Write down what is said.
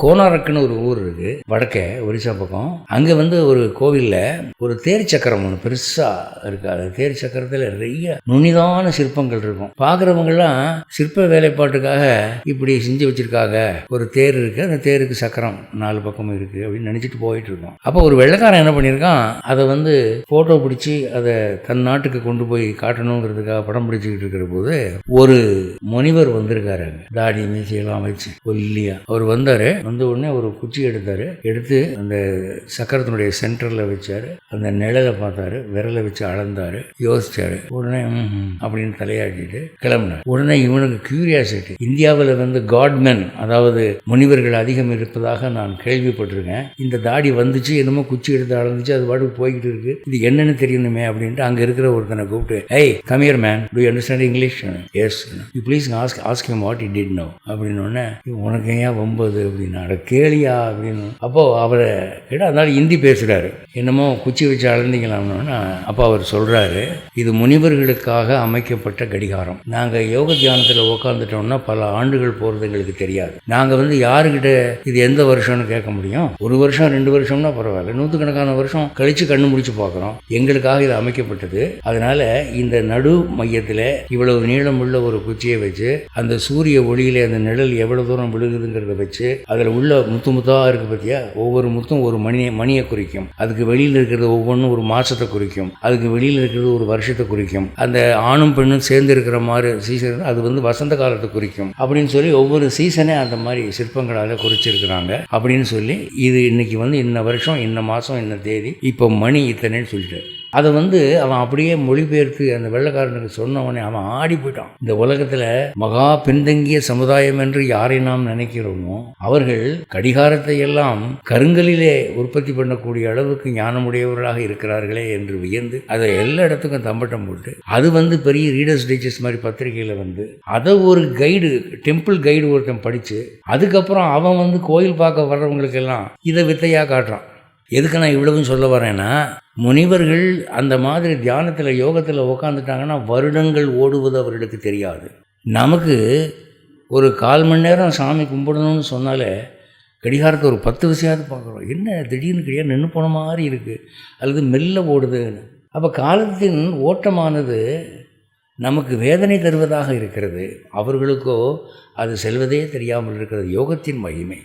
கோனாரக்குன்னு ஒரு ஊர் இருக்குது வடக்கே ஒரிசா பக்கம். அங்கே ஒரு கோவிலில் ஒரு தேர் சக்கரம் ஒன்று பெருசாக இருக்கு. அது தேர் சக்கரத்தில் நிறைய நுனிதான சிற்பங்கள் இருக்கும். பார்க்குறவங்கெல்லாம் சிற்ப வேலைப்பாட்டுக்காக இப்படி செஞ்சு வச்சுருக்காங்க. ஒரு தேர் இருக்குது, அந்த தேருக்கு சக்கரம் 4 பக்கமும் இருக்குது அப்படின்னு நினச்சிட்டு போயிட்டு இருக்கோம். அப்போ ஒரு வெள்ளைக்காரன் என்ன பண்ணியிருக்கான், அதை ஃபோட்டோ பிடிச்சி அதை தன் நாட்டுக்கு கொண்டு போய் காட்டணுங்கிறதுக்காக படம் பிடிச்சிக்கிட்டு இருக்கிற போது ஒரு முனிவர் வந்திருக்காரு. தாடி மீசையெல்லாம் வச்சு ஒல்லியா அவர் வந்தார். வந்த உடனே ஒரு குச்சி எடுத்து அந்த சக்கரத்தினுடைய சென்டரில் வச்சாரு. அந்த நிழலை பார்த்தாரு, விரலை வச்சு அளந்தாரு, யோசிச்சாரு. உடனே அப்படின்னு தலையாட்டிட்டு கிளம்பினார். உடனே இவனுக்கு கியூரியாசிட்டி, இந்தியாவில் காட்மென், அதாவது முனிவர்கள் அதிகம் இருப்பதாக நான் கேள்விப்பட்டிருக்கேன். இந்த தாடி வந்துச்சு, என்னமோ குச்சி எடுத்து அளந்துச்சு, அது பாட்டுக்கு போய்கிட்டு இருக்கு, இது என்னன்னு தெரியணுமே அப்படின்ட்டு அங்கே இருக்கிற ஒருத்தனை கூப்பிட்டு, ஏய் come here man, do you understand English? Yes. You please ask him what he did no அப்படின்னு. உடனே உனக்கு ஏன் 9 அப்படின்னா கேளியா அப்படின்னு. அப்போ அவரை கேட்டால் அதனால ஹிந்தி பேசுகிறாரு. என்னமோ குச்சி வச்சு அளந்தீங்களாம்னா அப்போ அவர் சொல்கிறாரு, இது முனிவர்களுக்காக அமைக்கப்பட்ட கடிகாரம். நாங்கள் யோக தியானத்தில் உட்காந்துட்டோம்னா பல ஆண்டுகள் போகிறது எங்களுக்கு தெரியாது. நாங்கள் யாருக்கிட்ட இது எந்த வருஷம்னு கேட்க முடியும்? 1 வருஷம் 2 வருஷம்னா பரவாயில்ல, 100கணக்கான வருஷம் கழித்து கண்ணு முடிச்சு பார்க்குறோம். எங்களுக்காக இது அமைக்கப்பட்டது. அதனால இந்த நடு மையத்தில் இவ்வளவு நீளமுள்ள ஒரு குச்சியை வச்சு அந்த சூரிய ஒளியில அந்த நிழல் எவ்வளவு தூரம் விழுகுதுங்கிறத வச்சு அதில் உள்ள முத்தாக இருக்கு பார்த்தியா, ஒவ்வொரு முத்தும் ஒரு மணியை குறிக்கும். அதுக்கு வெளியில் இருக்கிறது ஒவ்வொன்றும் ஒரு மாசத்தை குறிக்கும். அதுக்கு வெளியில் இருக்கிறது ஒரு வருஷத்தை குறிக்கும். அந்த ஆணும் பெண்ணும் சேர்ந்து இருக்கிற மாதிரி சீசன் அது வசந்த காலத்தை குறிக்கும் அப்படின்னு சொல்லி ஒவ்வொரு சீசனே அந்த மாதிரி சிற்பங்களால் குறிச்சிருக்கிறாங்க அப்படின்னு சொல்லி, இது இன்னைக்கு இன்ன வருஷம் இன்ன மாதம் இன்ன தேதி இப்போ மணி இத்தனைன்னு சொல்லிட்டு அதை அவன் அப்படியே மொழிபெயர்த்து அந்த வெள்ளைக்காரனுக்கு சொன்னவனே அவன் ஆடி போயிட்டான். இந்த உலகத்தில் மகா பின்தங்கிய சமுதாயம் என்று யாரை நாம் நினைக்கிறோமோ அவர்கள் கடிகாரத்தை எல்லாம் கருங்கலிலே உற்பத்தி பண்ணக்கூடிய அளவுக்கு ஞானமுடையவர்களாக இருக்கிறார்களே என்று வியந்து அதை எல்லா இடத்துக்கும் தம்பட்டம் போட்டு அது பெரிய ரீடர்ஸ் டைஜஸ்ட் மாதிரி பத்திரிகையில் அதை ஒரு கைடு, டெம்பிள் கைடு ஒருத்தன் படித்து அதுக்கப்புறம் அவன் கோயில் பார்க்க வர்றவங்களுக்கெல்லாம் இதை வித்தையாக காட்டுறான். எதுக்கு நான் இவ்வளவும் சொல்ல வரேன்னா, முனிவர்கள் அந்த மாதிரி தியானத்தில் யோகத்தில் உக்காந்துட்டாங்கன்னா வருடங்கள் ஓடுவது அவர்களுக்கு தெரியாது. நமக்கு ஒரு 1/4 மணி நேரம் சாமி கும்பிடணும்னு சொன்னாலே கடிகாரத்தை ஒரு 10 விஷயமாவது பார்க்குறோம். என்ன திடீர்னு கிடையாது நின்று போன மாதிரி இருக்குது அல்லது மெல்ல ஓடுதுன்னு. அப்போ காலத்தின் ஓட்டமானது நமக்கு வேதனை தருவதாக இருக்கிறது. அவர்களுக்கோ அது செல்வதே தெரியாமல் இருக்கிறது. யோகத்தின் மகிமை.